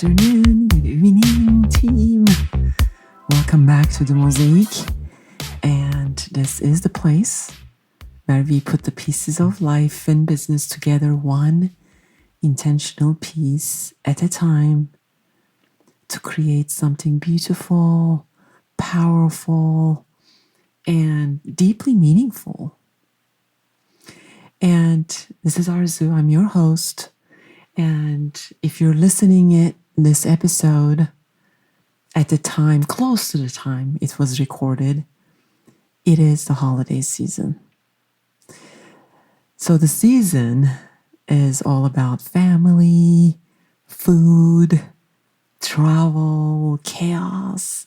afternoon, good evening, team. Welcome back to the Mosaic. And this is the place where we put the pieces of life and business together, one intentional piece at a time, to create something beautiful, powerful, and deeply meaningful. And this is Arzu. I'm your host. And if you're listening to this episode at the time, close to the time it was recorded, it is the holiday season. So the season is all about family, food, travel, chaos,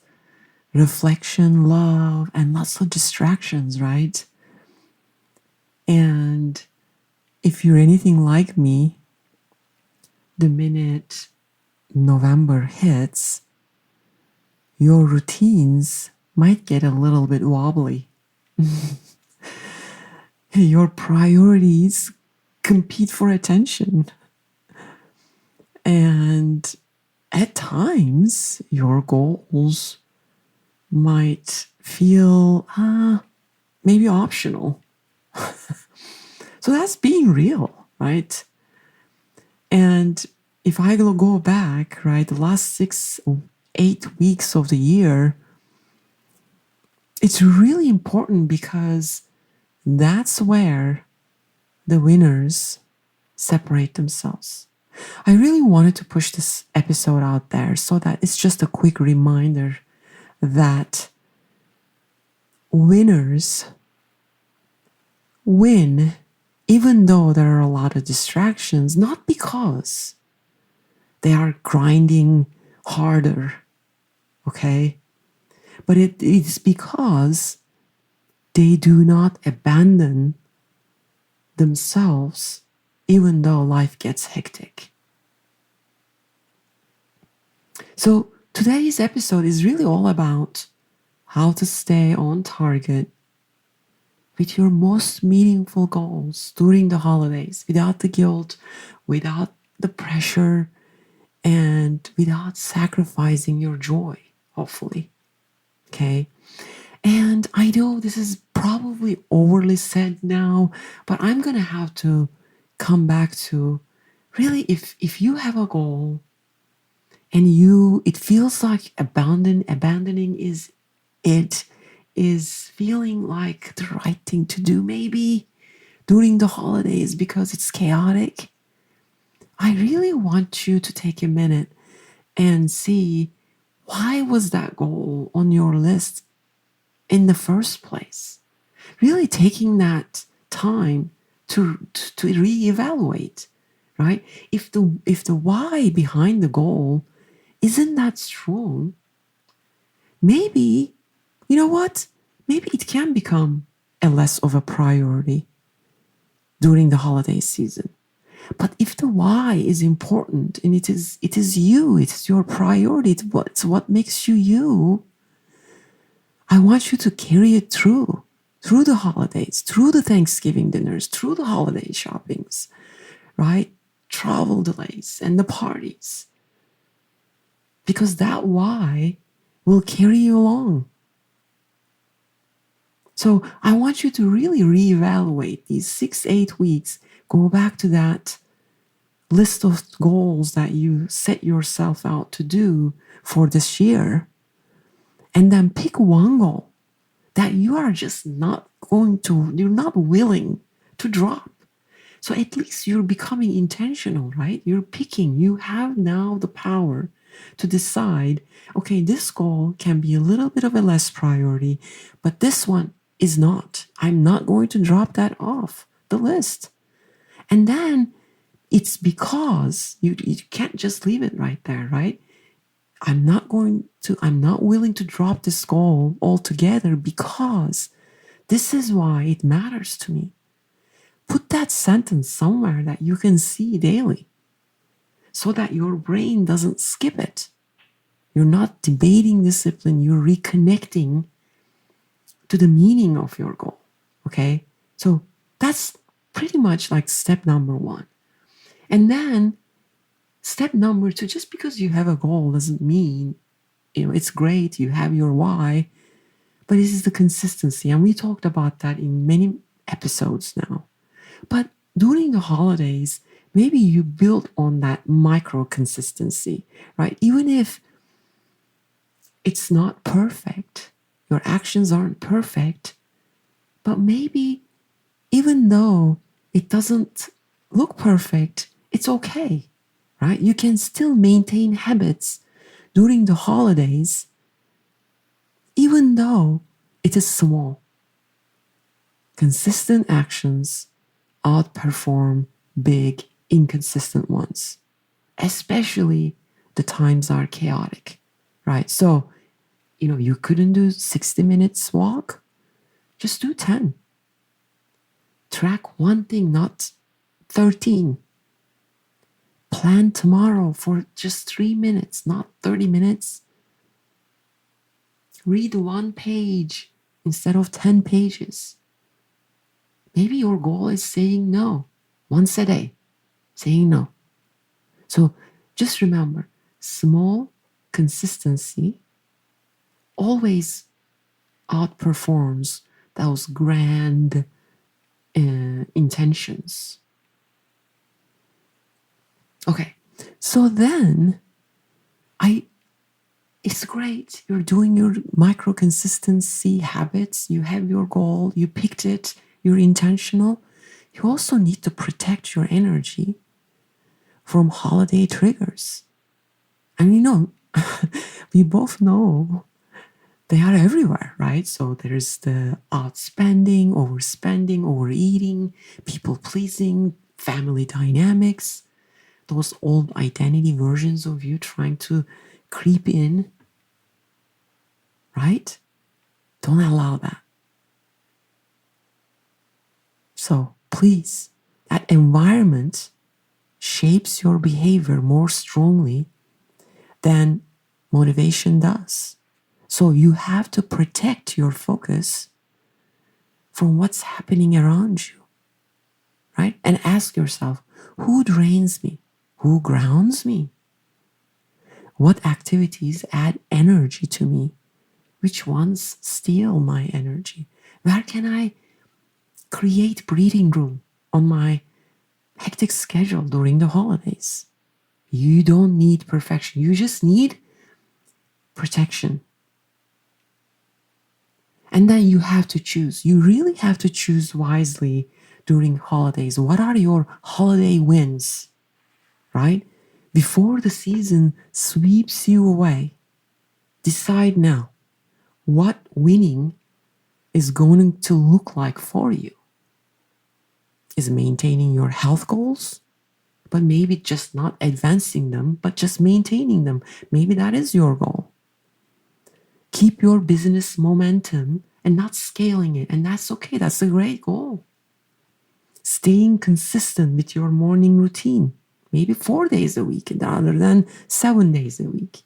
reflection, love, and lots of distractions, right? And if you're anything like me, the minute November hits, your routines might get a little bit wobbly. Your priorities compete for attention. And at times, your goals might feel maybe optional. So that's being real, right? And if I go back, right, the last 6-8 weeks of the year, it's really important because that's where the winners separate themselves. I really wanted to push this episode out there so that it's just a quick reminder that winners win even though there are a lot of distractions, not because they are grinding harder, okay? But it is because they do not abandon themselves even though life gets hectic. So today's episode is really all about how to stay on target with your most meaningful goals during the holidays, without the guilt, without the pressure, and without sacrificing your joy, hopefully. Okay? And I know this is probably overly said now, but I'm going to have to come back to really, if you have a goal and it feels like abandoning is feeling like the right thing to do maybe during the holidays because it's chaotic, I really want you to take a minute and see, why was that goal on your list in the first place? Really taking that time to reevaluate, right? If the why behind the goal isn't that strong, maybe, you know what? Maybe it can become a less of a priority during the holiday season. But if the why is important and it is you, it's your priority, it's what makes you you, I want you to carry it through the holidays, through the Thanksgiving dinners, through the holiday shoppings, right? Travel delays and the parties. Because that why will carry you along. So I want you to really reevaluate these 6-8 weeks. Go back to that list of goals that you set yourself out to do for this year. And then pick one goal that you are just you're not willing to drop. So at least you're becoming intentional, right? You're picking. You have now the power to decide, okay, this goal can be a little bit of a less priority, but this one is not. I'm not going to drop that off the list. And then it's because you can't just leave it right there, right? I'm not willing to drop this goal altogether because this is why it matters to me. Put that sentence somewhere that you can see daily so that your brain doesn't skip it. You're not debating discipline, you're reconnecting to the meaning of your goal, okay? So that's pretty much like step number one. And then step number 2, just because you have a goal doesn't mean, it's great, you have your why, but this is the consistency. And we talked about that in many episodes now. But during the holidays, maybe you build on that micro consistency, right? Even if it's not perfect, your actions aren't perfect, but maybe even though it doesn't look perfect, it's okay, right? You can still maintain habits during the holidays, even though it is small. Consistent actions outperform big, inconsistent ones, especially the times are chaotic, right? So, you couldn't do 60 minutes walk, just do 10. Track one thing, not 13. Plan tomorrow for just 3 minutes, not 30 minutes. Read one page instead of 10 pages. Maybe your goal is saying no once a day, saying no. So just remember, small consistency always outperforms those grand intentions. Okay, so then it's great. You're doing your micro consistency habits. You have your goal. You picked it. You're intentional. You also need to protect your energy from holiday triggers. And we both know they are everywhere, right? So there's the outspending, overspending, overeating, people pleasing, family dynamics, those old identity versions of you trying to creep in, right? Don't allow that. So please, that environment shapes your behavior more strongly than motivation does. So you have to protect your focus from what's happening around you, right? And ask yourself, who drains me? Who grounds me? What activities add energy to me? Which ones steal my energy? Where can I create breathing room on my hectic schedule during the holidays? You don't need perfection. You just need protection. And then you have to choose. You really have to choose wisely during holidays. What are your holiday wins, right? Before the season sweeps you away, decide now what winning is going to look like for you. Is maintaining your health goals, but maybe just not advancing them, but just maintaining them. Maybe that is your goal. Keep your business momentum and not scaling it, and that's okay. That's a great goal. Staying consistent with your morning routine, maybe 4 days a week rather than 7 days a week.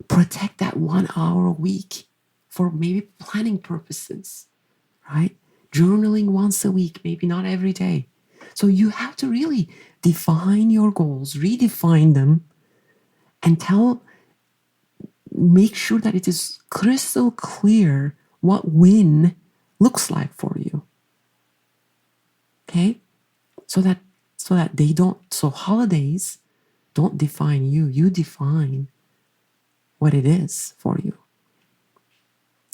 Protect that 1 hour a week for maybe planning purposes, right? Journaling once a week, maybe not every day. So you have to really define your goals, redefine them, and make sure that it is crystal clear what win looks like for you. Okay? So that holidays don't define you. You define what it is for you.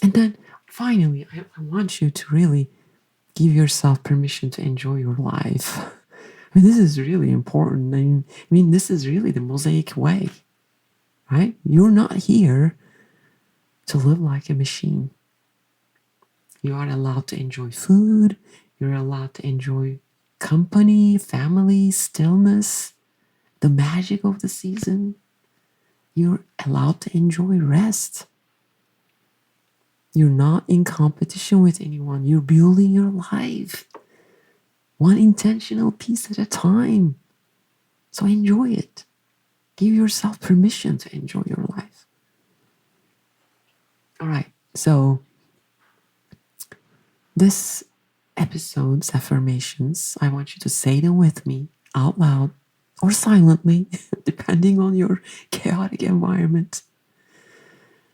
And then finally, I want you to really give yourself permission to enjoy your life. I mean, this is really important. I mean, this is really the Mosaic way, right? You're not here to live like a machine. You are allowed to enjoy food. You're allowed to enjoy company, family, stillness, the magic of the season. You're allowed to enjoy rest. You're not in competition with anyone. You're building your life one intentional piece at a time. So enjoy it. Give yourself permission to enjoy your life. All right. So this episode's affirmations, I want you to say them with me out loud or silently, depending on your chaotic environment.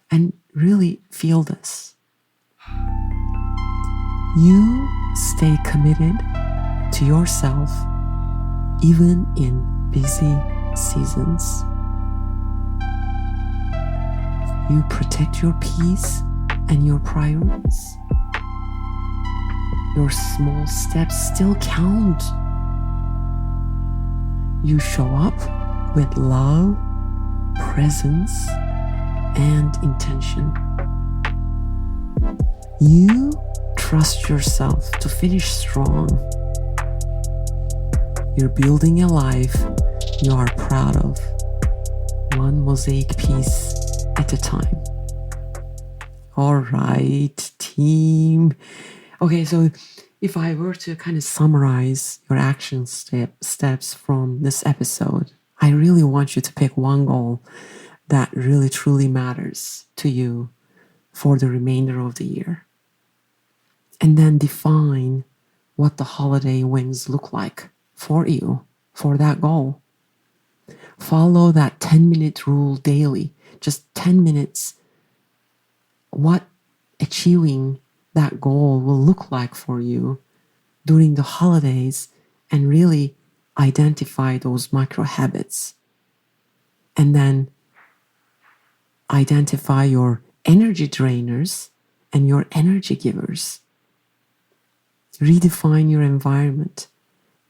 And really feel this. You stay committed to yourself even in busy seasons. You protect your peace and your priorities. Your small steps still count. You show up with love, presence, and intention. You trust yourself to finish strong. You're building a life you are proud of, one mosaic piece at a time. All right, team. Okay, so if I were to kind of summarize your action steps from this episode, I really want you to pick one goal that really truly matters to you for the remainder of the year. And then define what the holiday wins look like for you, for that goal. Follow that 10-minute rule daily, just 10 minutes. What achieving that goal will look like for you during the holidays, and really identify those micro habits. And then identify your energy drainers and your energy givers. Redefine your environment.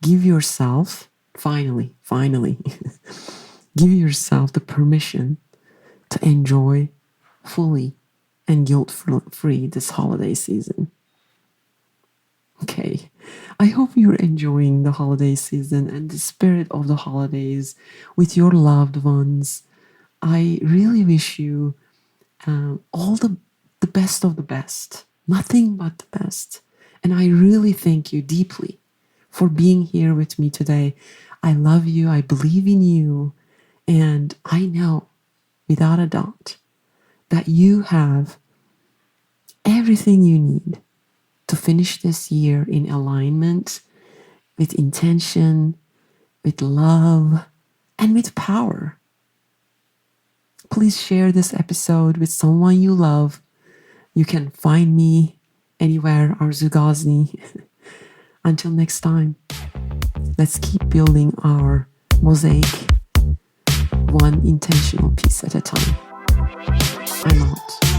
Give yourself, finally, give yourself the permission to enjoy fully and guilt-free this holiday season. Okay, I hope you're enjoying the holiday season and the spirit of the holidays with your loved ones. I really wish you all the best of the best, nothing but the best. And I really thank you deeply for being here with me today. I love you, I believe in you, and I know without a doubt that you have everything you need to finish this year in alignment, with intention, with love, and with power. Please share this episode with someone you love. You can find me anywhere, arzugosney. Until next time, let's keep building our mosaic one intentional piece at a time. I'm out.